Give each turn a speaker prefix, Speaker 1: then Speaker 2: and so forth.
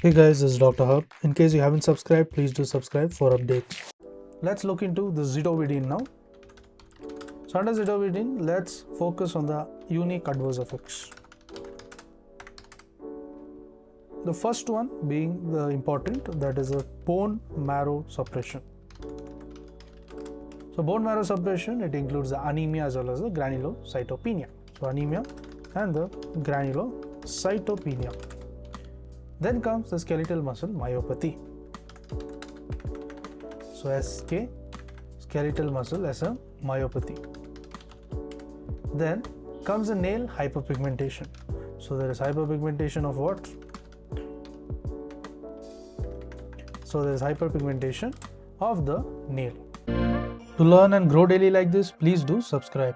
Speaker 1: Hey guys, this is Dr. Hub. In case you haven't subscribed, please do subscribe for updates. Let's look into the Zidovudine now. So under Zidovudine, let's focus on the unique adverse effects. The first one being the important, that is a bone marrow suppression. So bone marrow suppression, it includes the anemia as well as the granulocytopenia. So anemia and the granulocytopenia. Then comes the skeletal muscle myopathy. So SK, skeletal muscle as a myopathy. Then comes the nail hyperpigmentation. So there is hyperpigmentation of what? So there is hyperpigmentation of the nail. To learn and grow daily like this, please do subscribe.